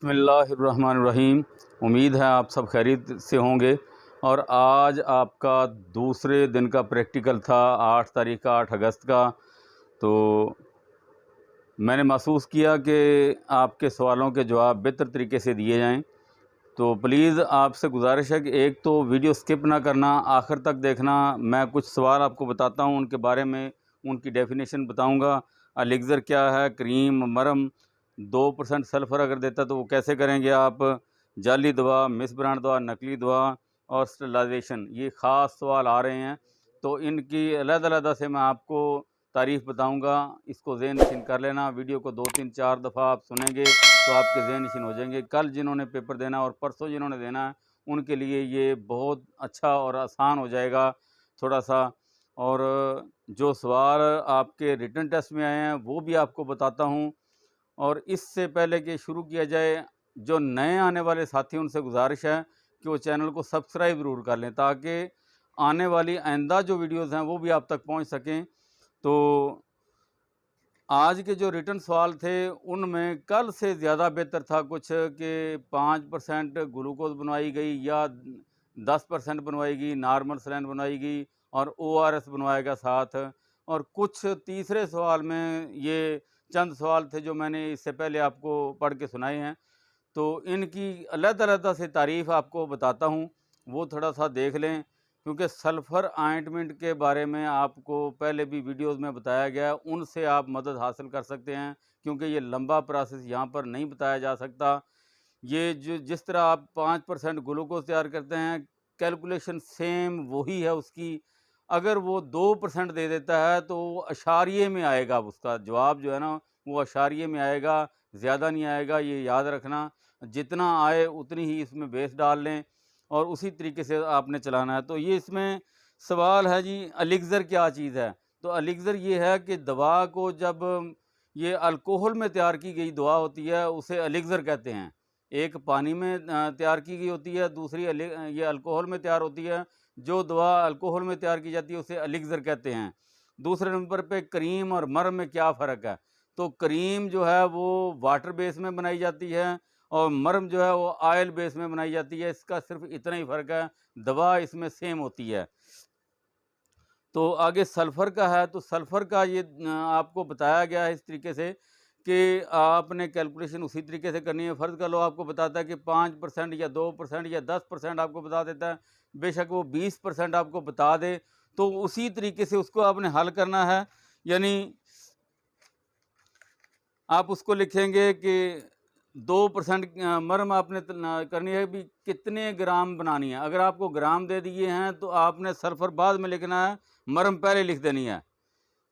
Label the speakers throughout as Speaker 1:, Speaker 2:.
Speaker 1: बिस्मिल्लाहिर्रहमानिर्रहीम। उम्मीद है आप सब खैरियत से होंगे। और आज आपका दूसरे दिन का प्रैक्टिकल था, 8 तारीख का, 8 अगस्त का। तो मैंने महसूस किया कि आपके सवालों के जवाब बेहतर तरीके से दिए जाएं। तो प्लीज़ आपसे गुजारिश है कि एक तो वीडियो स्किप ना करना, आखिर तक देखना। मैं कुछ सवाल आपको बताता हूं, उनके बारे में उनकी डेफिनेशन बताऊंगा। एलिक्ज़र क्या है, क्रीम, मरहम, 2% सल्फ़र अगर देता तो वो कैसे करेंगे आप, जाली दवा, मिस ब्रांड दवा, नकली दवा और स्टरलाइजेशन, ये ख़ास सवाल आ रहे हैं। तो इनकी अलग-अलग से मैं आपको तारीफ़ बताऊंगा। इसको ज़हन नशीन कर लेना। वीडियो को 2, 3, 4 दफ़ा आप सुनेंगे तो आपके ज़हन नशीन हो जाएंगे। कल जिन्होंने पेपर देना और परसों जिन्होंने देना है, उनके लिए ये बहुत अच्छा और आसान हो जाएगा थोड़ा सा। और जो सवाल आपके रिटन टेस्ट में आए हैं वो भी आपको बताता हूँ। और इससे पहले कि शुरू किया जाए, जो नए आने वाले साथी उनसे गुजारिश है कि वो चैनल को सब्सक्राइब ज़रूर कर लें, ताकि आने वाली आइंदा जो वीडियोज़ हैं वो भी आप तक पहुँच सकें। तो आज के जो रिटन सवाल थे उनमें कल से ज़्यादा बेहतर था कुछ, कि 5% ग्लूकोज बनवाई गई या 10% बनवाई गई, नॉर्मल सलाइन बनवाई गई और ORS बनवाएगा साथ। और कुछ तीसरे सवाल में, ये चंद सवाल थे जो मैंने इससे पहले आपको पढ़ के सुनाए हैं। तो इनकी अलग-अलग से तारीफ़ आपको बताता हूँ, वो थोड़ा सा देख लें। क्योंकि सल्फ़र ऑइंटमेंट के बारे में आपको पहले भी वीडियोज़ में बताया गया है, उनसे आप मदद हासिल कर सकते हैं, क्योंकि ये लंबा प्रोसेस यहाँ पर नहीं बताया जा सकता। ये जो जिस तरह आप 5% ग्लूकोज़ तैयार करते हैं, कैलकुलेशन सेम वही है उसकी। अगर वो 2% दे देता है तो वो अशारिये में आएगा, उसका जवाब जो है ना वो अशारिये में आएगा, ज़्यादा नहीं आएगा, ये याद रखना। जितना आए उतनी ही इसमें बेस डाल लें और उसी तरीके से आपने चलाना है। तो ये इसमें सवाल है जी, एलिक्ज़र क्या चीज़ है? तो एलिक्ज़र ये है कि दवा को जब ये अल्कोहल में तैयार की गई दवा होती है उसे एलिक्ज़र कहते हैं। एक पानी में तैयार की गई होती है, दूसरी ये अल्कोहल में तैयार होती है। जो दवा अल्कोहल में तैयार की जाती है उसे एलिक्ज़र कहते हैं। दूसरे नंबर पे क्रीम और मर में क्या फ़र्क है? तो क्रीम जो है वो वाटर बेस में बनाई जाती है और मर्म जो है वो ऑयल बेस में बनाई जाती है। इसका सिर्फ इतना ही फ़र्क है, दवा इसमें सेम होती है। तो आगे सल्फ़र का है, तो सल्फ़र का ये आपको बताया गया है इस तरीके से कि आपने कैलकुलेशन उसी तरीके से करनी है। फ़र्ज़ कर लो आपको बताता है कि 5% या 2% या 10% आपको बता देता है, बेशक वो 20% आपको बता दे, तो उसी तरीके से उसको आपने हल करना है। यानी आप उसको लिखेंगे कि 2% मर्म आपने करनी है भी कितने ग्राम बनानी है। अगर आपको ग्राम दे दिए हैं तो आपने सल्फ़र बाद में लिखना है, मर्म पहले लिख देनी है।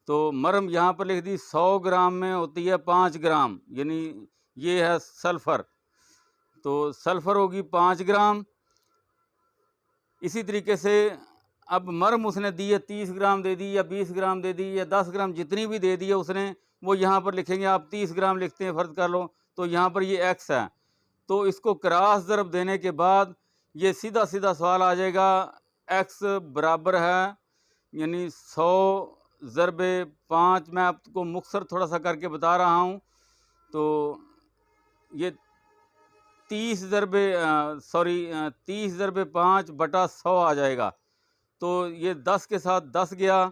Speaker 1: तो मर्म यहाँ पर लिख दी, 100 ग्राम में होती है 5 ग्राम, यानी ये है सल्फ़र। तो सल्फ़र होगी 5 ग्राम। इसी तरीके से अब मर्म उसने दी है, 30 ग्राम दे दी या 20 ग्राम दे दी या 10 ग्राम, जितनी भी दे दी है उसने, वो यहाँ पर लिखेंगे। आप 30 ग्राम लिखते हैं फ़र्ज़ कर लो, तो यहाँ पर ये एक्स है। तो इसको क्रॉस ज़रब देने के बाद ये सीधा-सीधा सवाल आ जाएगा, एक्स बराबर है, यानी 100 ज़रबे 5। मैं आपको मुख्तसर थोड़ा-सा करके बता रहा हूँ। तो ये 30 ज़रबे 5 बटा 100 आ जाएगा। तो ये 10 के साथ 10 गया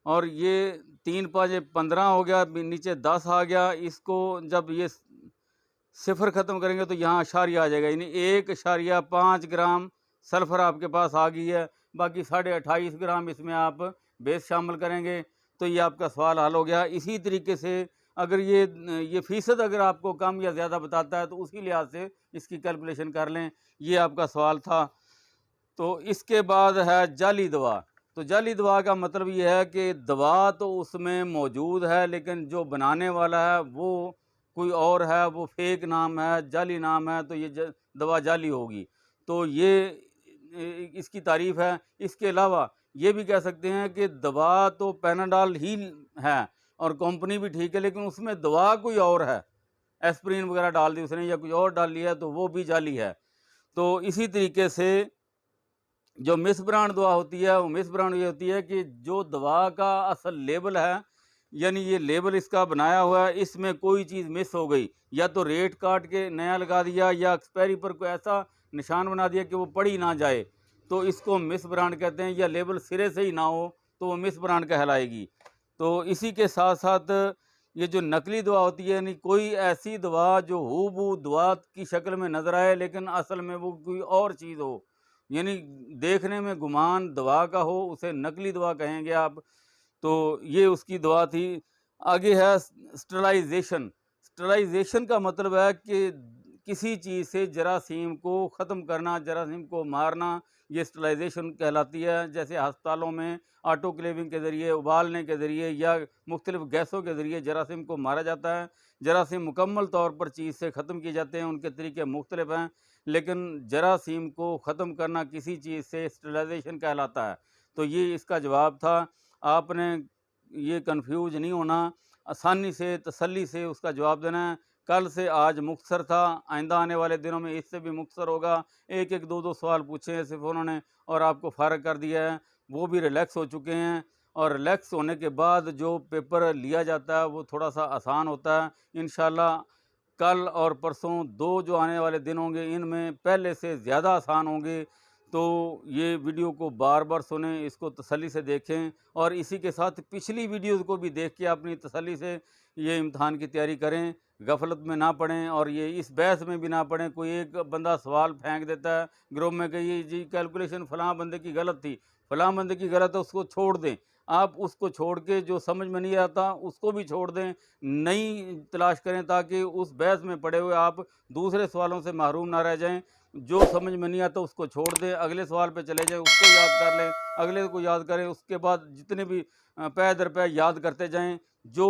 Speaker 1: और ये 3 5 15 हो गया, नीचे 10 आ गया। इसको जब ये सिफर ख़त्म करेंगे तो यहाँ अशारिया आ जाएगा, यानी 1.5 ग्राम सल्फ़र आपके पास आ गई है। बाकी 28.5 ग्राम इसमें आप बेस शामिल करेंगे तो ये आपका सवाल हल हो गया। इसी तरीके से अगर ये फ़ीसद अगर आपको कम या ज़्यादा बताता है तो उसी लिहाज से इसकी कैलकुलेशन कर लें। ये आपका सवाल था। तो इसके बाद है जाली दवा। तो जाली दवा का मतलब ये है कि दवा तो उसमें मौजूद है, लेकिन जो बनाने वाला है वो कोई और है, वो फेक नाम है, जाली नाम है, तो ये दवा जाली होगी। तो ये इसकी तारीफ़ है। इसके अलावा ये भी कह सकते हैं कि दवा तो पैनाडॉल ही है और कंपनी भी ठीक है, लेकिन उसमें दवा कोई और है, एस्प्रिन वगैरह डाल दी उसने या कुछ और डाल लिया, तो वो भी जाली है। तो इसी तरीके से जो मिस ब्रांड दवा होती है, वो मिस ब्रांड ये होती है कि जो दवा का असल लेबल है यानी ये लेबल इसका बनाया हुआ है, इसमें कोई चीज़ मिस हो गई, या तो रेट काट के नया लगा दिया या एक्सपायरी पर कोई ऐसा निशान बना दिया कि वो पढ़ी ना जाए, तो इसको मिस ब्रांड कहते हैं। या लेबल सिरे से ही ना हो तो वो मिस ब्रांड कहलाएगी। तो इसी के साथ-साथ ये जो नकली दवा होती है, यानी कोई ऐसी दवा जो हूबहू दवा की शक्ल में नज़र आए लेकिन असल में वो कोई और चीज़ हो, यानी देखने में गुमान दवा का हो, उसे नकली दवा कहेंगे आप। तो ये उसकी दवा थी। आगे है स्टरलाइज़ेशन। स्टरलाइज़ेशन का मतलब है कि किसी चीज़ से जरासीम को ख़त्म करना, जरासीम को मारना, ये स्टरलाइज़ेशन कहलाती है। जैसे अस्पतालों में ऑटोक्लेविंग के ज़रिए, उबालने के ज़रिए या मुख्तलिफ़ गैसों के ज़रिए जरासीम को मारा जाता है। जरासीम मुकम्मल तौर पर चीज़ से ख़त्म किए जाते हैं, उनके तरीके मुख्तलिफ़ हैं, लेकिन जरासीम को ख़त्म करना किसी चीज़ से स्टरलाइज़ेशन कहलाता है। तो ये इसका जवाब था। आपने ये कन्फ्यूज़ नहीं होना, आसानी से, तसल्ली से उसका जवाब देना है। कल से आज मुख्तसर था, आइंदा आने वाले दिनों में इससे भी मुख्तसर होगा। एक-एक, दो-दो सवाल पूछे हैं सिर्फ़ उन्होंने और आपको फ़ारिग कर दिया है। वो भी रिलैक्स हो चुके हैं और रिलैक्स होने के बाद जो पेपर लिया जाता है वो थोड़ा-सा आसान होता है। इंशाअल्लाह कल और परसों 2 जो आने वाले दिन होंगे, इनमें पहले से ज़्यादा आसान होंगे। तो ये वीडियो को बार-बार सुनें, इसको तसल्ली से देखें और इसी के साथ पिछली वीडियोज़ को भी देख के अपनी तसल्ली से ये इम्तिहान की तैयारी करें। गफ़लत में ना पड़ें और ये इस बहस में भी ना पड़ें। कोई एक बंदा सवाल फेंक देता है ग्रुप में कि ये जी कैलकुलेशन फ़लाँ बंदे की गलत थी, फ़लाँ बंदे की गलत है, उसको छोड़ दें। आप उसको छोड़ के जो समझ में नहीं आता उसको भी छोड़ दें, नई तलाश करें ताकि उस बहस में पड़े हुए आप दूसरे सवालों से महरूम ना रह जाएँ। जो समझ में नहीं आता उसको छोड़ दें, अगले सवाल पे चले जाएँ, उसको याद कर लें, अगले को याद करें, उसके बाद जितने भी पै दर पै याद करते जाएँ। जो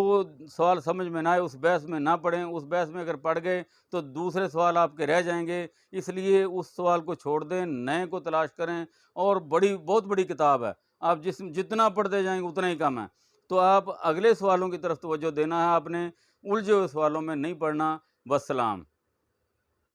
Speaker 1: सवाल समझ में ना आए उस बहस में ना पड़ें, उस बहस में अगर पड़ गए तो दूसरे सवाल आपके रह जाएँगे, इसलिए उस सवाल को छोड़ दें, नए को तलाश करें। और बहुत बड़ी किताब है, आप जितना पढ़ते जाएँगे उतना ही कम है। तो आप अगले सवालों की तरफ तवज्जो देना है आपने, उलझे हुए सवालों में नहीं पढ़ना। वस्सलाम।